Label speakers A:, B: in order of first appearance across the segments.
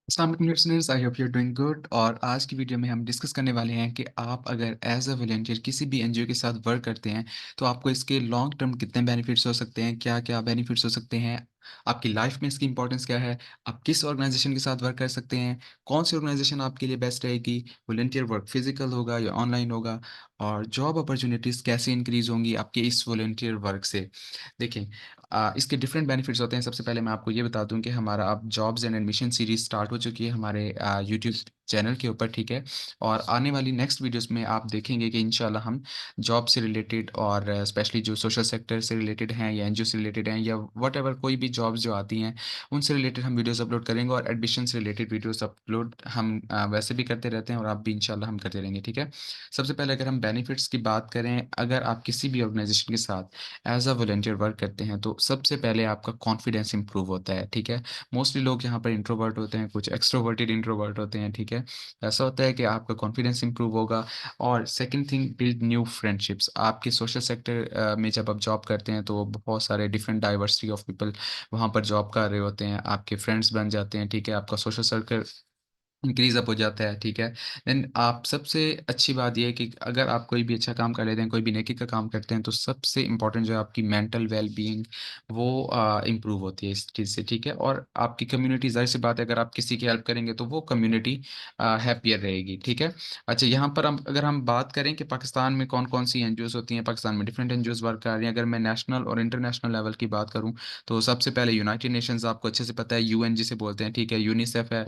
A: अस्सलाम वालेकुम listeners, I hope you are doing good. और आज की वीडियो में हम डिस्कस करने वाले हैं कि आप अगर एज अ वॉलंटियर किसी भी एनजीओ के साथ वर्क करते हैं तो आपको इसके लॉन्ग टर्म कितने बेनिफिट्स हो सकते हैं, क्या क्या बेनिफिट्स हो सकते हैं, आपकी लाइफ में इसकी इंपॉर्टेंस क्या है, आप किस ऑर्गेनाइजेशन के साथ वर्क कर सकते हैं, कौन सी ऑर्गेनाइजेशन आपके लिए बेस्ट रहेगी, वॉलंटियर वर्क फिजिकल होगा या ऑनलाइन होगा, और जॉब अपॉर्चुनिटीज़ कैसे इंक्रीज होंगी आपके इस वॉलंटियर वर्क से। देखिए, इसके डिफरेंट बेनिफिट्स होते हैं। सबसे पहले मैं आपको ये बता दूं कि हमारा अब jobs and admission series start हो चुकी है हमारे यूट्यूब चैनल के ऊपर, ठीक है। और आने वाली नेक्स्ट वीडियोस में आप देखेंगे कि इंशाल्लाह हम जॉब से रिलेटेड और स्पेशली जो सोशल सेक्टर से रिलेटेड हैं या एनजीओ से रिलेटेड हैं या वट एवर कोई भी जॉब्स जो आती हैं उनसे रिलेटेड हम वीडियोस अपलोड करेंगे। और एडमिशन से रिलेटेड वीडियोस अपलोड हम वैसे भी करते रहते हैं और आप भी इंशाल्लाह हम करते रहेंगे, ठीक है। सबसे पहले अगर हम बेनिफिट्स की बात करें, अगर आप किसी भी ऑर्गेनाइजेशन के साथ एज अ वॉलंटियर वर्क करते हैं तो सबसे पहले आपका कॉन्फिडेंस इंप्रूव होता है, ठीक है। मोस्टली लोग यहाँ पर इंट्रोवर्ट होते हैं, कुछ एक्सट्रोवर्टेड इंट्रोवर्ट होते हैं, ठीक है। ऐसा होता है कि आपका कॉन्फिडेंस इंप्रूव होगा। और second thing, build new friendships. आपके सोशल सेक्टर में जब आप जॉब करते हैं तो बहुत सारे डिफरेंट डाइवर्सिटी ऑफ पीपल वहाँ पर जॉब कर रहे होते हैं, आपके फ्रेंड्स बन जाते हैं, ठीक है। आपका सोशल सर्कल इंक्रीज़ अप हो जाता है, ठीक है। देन आप सबसे अच्छी बात ये है कि अगर आप कोई भी अच्छा काम कर लेते हैं, कोई भी नेकी का काम करते हैं, तो सबसे इम्पोर्टेंट जो है आपकी मेंटल वेल-बीइंग वो इम्प्रूव होती है इस चीज़ से, ठीक है। और आपकी कम्युनिटी, ज़ाहिर-सी बात है, अगर आप किसी की हेल्प करेंगे तो वो कम्युनिटी हैप्पियर रहेगी, ठीक है। अच्छा, यहाँ पर हम अगर हम बात करें कि पाकिस्तान में कौन-कौन सी एनजीओज़ होती हैं, पाकिस्तान में डिफरेंट एनजीओज़ वर्क कर रही हैं। अगर मैं नेशनल और इंटरनेशनल लेवल की बात करूँ, तो सबसे पहले यूनाइटेड नेशंस आपको अच्छे से पता है, यूएन जिसे बोलते हैं, ठीक है। यूनिसेफ है,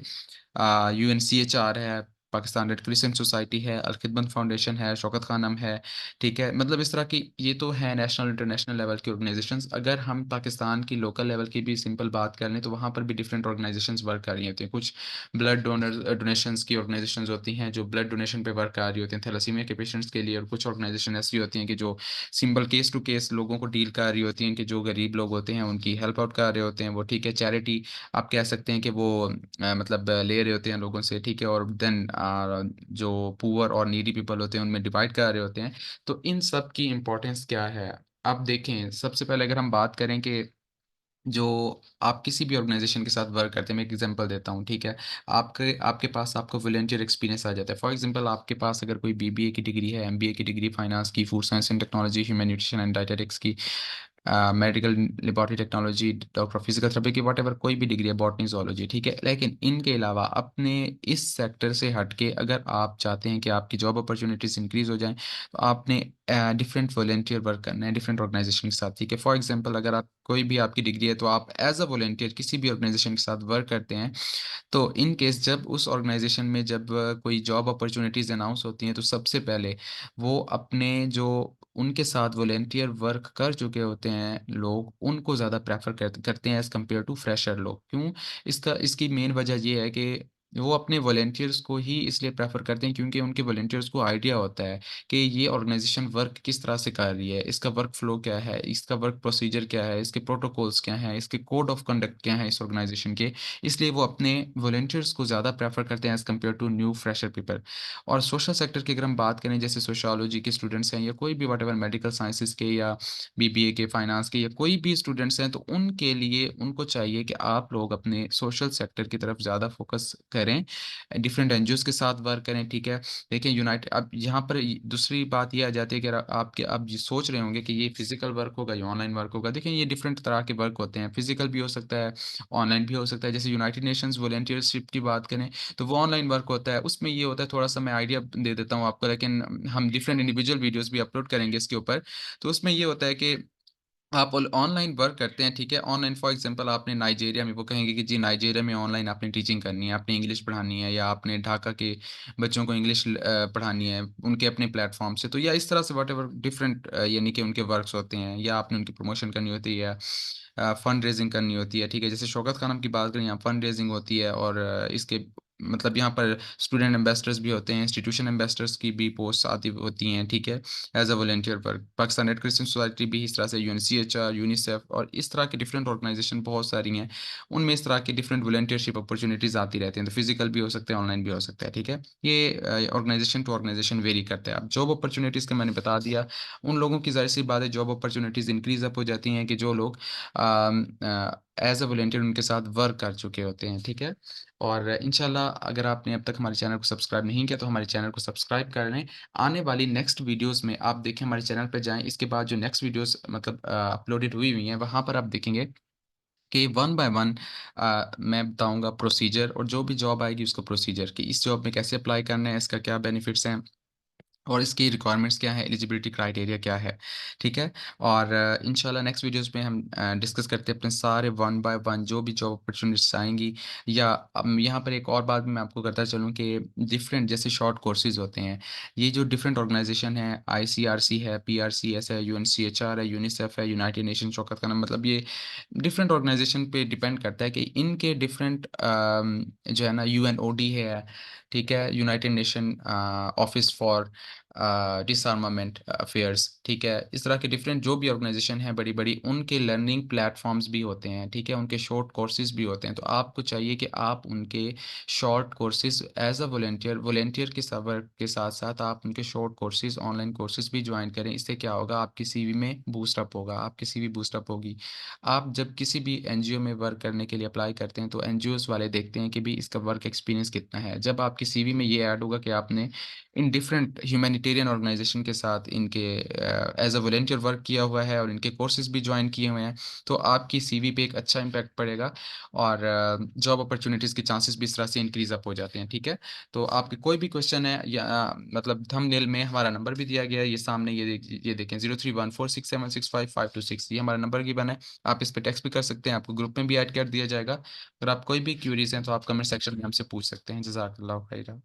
A: यूएनसीएचआर है, पाकिस्तान रेड क्रिसेंट सोसाइटी है, अल खिदमत फाउंडेशन है, शौकत खानम है, ठीक है। मतलब इस तरह की ये तो है नेशनल इंटरनेशनल लेवल की ऑर्गेनाइजेशंस। अगर हम पाकिस्तान की लोकल लेवल की भी सिंपल बात कर लें तो वहाँ पर भी डिफरेंट ऑर्गेनाइजेशंस वर्क कर रही होती हैं। कुछ ब्लड डोनर डोनेशंस की ऑर्गेनाइजेशंस होती हैं जो ब्लड डोनेशन पे वर्क कर रही होती हैं थैलेसीमिया के पेशेंट्स के लिए। और कुछ ऑर्गेनाइजेशन ऐसी होती हैं कि जो सिंपल केस टू केस लोगों को डील कर रही होती हैं, कि जो गरीब लोग होते हैं उनकी हेल्प आउट कर रहे होते हैं वो, ठीक है। चैरिटी आप कह सकते हैं कि वो मतलब ले रहे होते हैं लोगों से, ठीक है। और देन जो पुअर और नीडी पीपल होते हैं उनमें डिवाइड कर रहे होते हैं। तो इन सब की इम्पोर्टेंस क्या है? आप देखें, सबसे पहले अगर हम बात करें कि जो आप किसी भी ऑर्गेनाइजेशन के साथ वर्क करते हैं, मैं एक एग्जांपल देता हूँ, ठीक है। आपके आपके पास आपका वॉलंटियर एक्सपीरियंस आ जाता है। फॉर एग्जांपल, आपके पास अगर कोई बीबीए की डिग्री है, एमबीए की डिग्री, फाइनेंस की, food science and technology, human nutrition and dietetics की, medical laboratory technology, doctor of physical therapy की, व्हाटएवर कोई भी डिग्री है, बॉटनी, ज़ूलॉजी, ठीक है। लेकिन इनके अलावा अपने इस सेक्टर से हटके अगर आप चाहते हैं कि आपकी जॉब अपॉर्चुनिटीज़ इंक्रीज़ हो जाएँ, तो आपने डिफरेंट वॉलंटियर वर्क करना है डिफरेंट ऑर्गेनाइजेशन के साथ, ठीक है। फॉर एग्जांपल, अगर आप कोई भी आपकी डिग्री है तो आप एज अ वॉलंटियर किसी भी ऑर्गेनाइजेशन के साथ वर्क करते हैं, तो इन केस जब उस ऑर्गेनाइजेशन में जब कोई जॉब अपॉर्चुनिटीज़ अनाउंस होती हैं तो सबसे पहले वो अपने जो उनके साथ वॉलंटियर वर्क कर चुके होते हैं लोग, उनको ज़्यादा प्रेफ़र करते हैं एज़ कम्पेयर टू फ्रेशर लोग। क्यों? इसकी मेन वजह ये है कि वो अपने वॉलंटियर्स को ही इसलिए प्रेफ़र करते हैं क्योंकि उनके वॉलंटियर्स को आइडिया होता है कि ये ऑर्गेनाइजेशन वर्क किस तरह से कर रही है, इसका वर्क फ्लो क्या है, इसका वर्क प्रोसीजर क्या है, इसके प्रोटोकॉल्स क्या हैं, इसके कोड ऑफ कंडक्ट क्या हैं इस ऑर्गेनाइजेशन के। इसलिए वो अपने वॉलंटियर्स को ज़्यादा प्रेफ़र करते हैं as compare to new fresher people. और सोशल सेक्टर की अगर हम बात करें, जैसे सोशियोलॉजी के स्टूडेंट्स हैं या कोई भी व्हाटएवर मेडिकल साइंसेज़ के या बीबीए के, फाइनेंस के या कोई भी स्टूडेंट्स हैं, तो उनके लिए उनको चाहिए कि आप लोग अपने सोशल सेक्टर की तरफ ज़्यादा फ़ोकस करें, डिफरेंट एनजीओज़ के साथ वर्क करें, ठीक है। देखिए, यूनाइट अब यहाँ पर दूसरी बात ये आ जाती है कि आप ये सोच रहे होंगे कि ये फिजिकल वर्क होगा या ऑनलाइन वर्क होगा। देखिए, ये डिफरेंट तरह के वर्क होते हैं, फिजिकल भी हो सकता है, ऑनलाइन भी हो सकता है। जैसे यूनाइटेड नेशंस वॉलंटियरशिप की बात करें तो वो ऑनलाइन वर्क होता है। उसमें ये होता है, थोड़ा-सा मैं आइडिया दे देता हूँ आपको, लेकिन हम डिफरेंट इंडिविजुअल वीडियोज़ भी अपलोड करेंगे इसके ऊपर। तो उसमें ये होता है कि आप ऑनलाइन वर्क करते हैं, ठीक है। ऑनलाइन फॉर एग्ज़ाम्पल आपने नाइजीरिया में, वो कहेंगे कि जी नाइजीरिया में ऑनलाइन आपने टीचिंग करनी है, आपने इंग्लिश पढ़ानी है, या आपने ढाका के बच्चों को इंग्लिश पढ़ानी है उनके अपने प्लेटफ़ॉर्म से। तो या इस तरह से व्हाटएवर डिफरेंट यानी कि उनके वर्क्स होते हैं, या आपने उनकी प्रमोशन करनी होती है, फंड रेज़िंग करनी होती है, ठीक है। जैसे शौकत खानम की बात करें, यहाँ फंड रेज़िंग होती है। और इसके मतलब यहाँ पर स्टूडेंट एम्बेसडर्स भी होते हैं, इंस्टीट्यूशन एम्बेसडर्स की भी पोस्ट आती होती हैं, ठीक है, as a volunteer work. Pakistan red crescent society भी इस तरह से, यूएनसीएचआर, यूनिसेफ और इस तरह की डिफरेंट ऑर्गेनाइजेशन बहुत सारी हैं। उनमें इस तरह की डिफरेंट वॉलंटियरशिप अपॉर्च्युनिटीज़ आती रहती हैं। तो फिजिकल भी हो सकते हैं, ऑनलाइन भी हो सकता है, ठीक है। ये ऑर्गेनाइजेशन टू ऑर्गेनाइजेशन वेरी करता है। अब जॉब अपॉर्च्युनिटीज़ का मैंने बता दिया, उन लोगों की ज़ाहिर-सी बात है जॉब अपॉर्च्युनिटीज़ इंक्रीज़ अप हो जाती हैं कि जो लोग एज़ अ वॉलंटियर उनके साथ वर्क कर चुके होते हैं, ठीक है? और इंशाल्लाह अगर आपने अब तक हमारे चैनल को सब्सक्राइब नहीं किया तो हमारे चैनल को सब्सक्राइब कर लें। आने वाली नेक्स्ट वीडियोज़ में आप देखें हमारे चैनल पे जाएँ, इसके बाद जो नेक्स्ट वीडियोज़ मतलब अपलोडेड हुई हुई हैं, वहाँ पर आप देखेंगे कि वन बाय वन मैं बताऊँगा प्रोसीजर और जो भी जॉब आएगी उसका प्रोसीजर कि इस जॉब में कैसे अप्लाई करना है, इसका क्या बेनिफिट्स हैं और इसकी रिक्वायरमेंट्स क्या है, एलिजिबिलिटी क्राइटेरिया क्या है, ठीक है? और इंशाल्लाह नेक्स्ट वीडियोज़ में हम डिस्कस करते हैं अपने सारे वन बाय वन जो भी जॉब अपॉर्च्युनिटीज़ आएँगी या यहाँ पर एक और बात भी मैं आपको करता चलूँ कि डिफरेंट जैसे शॉर्ट कोर्सेज़ होते हैं, ये जो डिफरेंट ऑर्गनाइज़ेशन है, आईसीआरसी है, पीआरसीएस है, यूएनसीएचआर है, यूनिसेफ है, यूनाइटेड नेशन शौकत खाना मतलब ये डिफरेंट ऑर्गनाइज़ेशन पे डिपेंड करता है कि इनके डिफरेंट जो है ना यूएनओडी है, ठीक है? United nation office for डिसआर्मामेंट affairs, ठीक है? इस तरह के डिफरेंट जो भी ऑर्गनाइज़ेशन हैं बड़ी-बड़ी, उनके लर्निंग प्लेटफ़ॉर्म्स भी होते हैं, ठीक है? उनके शॉर्ट कोर्सेज़ भी होते हैं, तो आपको चाहिए कि आप उनके short courses as a volunteer volunteer के वर्क के साथ-साथ आप उनके शॉर्ट कोर्सेज़, ऑनलाइन कोर्सेज़ भी जॉइन करें। इससे क्या होगा, आपकी सीवी में बूस्ट अप होगा, आपकी सीवी बूस्ट अप होगी। आप जब किसी भी एनजीओ में वर्क करने के लिए अप्लाई करते हैं, तो एनजीओज़ वाले देखते हैं कि भई इसका वर्क एक्सपीरियंस कितना है। जब आपकी सीवी में ये ऐड होगा कि आपने इन डिफरेंट ह्यूमैनिटेरियन ऑर्गेनाइज़ेशन के साथ इनके एज़ अ वॉलंटियर वर्क किया हुआ है और इनके कोर्सेज़ भी जॉइन किए हुए हैं, तो आपकी सीवी पे एक अच्छा इम्पैक्ट पड़ेगा और जॉब अपॉर्च्युनिटीज़ के चांसेस भी इस तरह से इंक्रीज़ अप हो जाते हैं, ठीक है? तो आपके कोई भी क्वेश्चन है या मतलब थंबनेल में हमारा नंबर भी दिया गया है, ये सामने ये देखें 0314676552 ये हमारा नंबर गिवन है। आप इस पे टेक्स्ट भी कर सकते हैं, आपको ग्रुप में भी ऐड कर दिया जाएगा। अगर आप कोई भी क्वेरीज़ हैं, तो आप कमेंट सेक्शन में हमसे पूछ सकते हैं। जज़ाकल्लाह खैरा।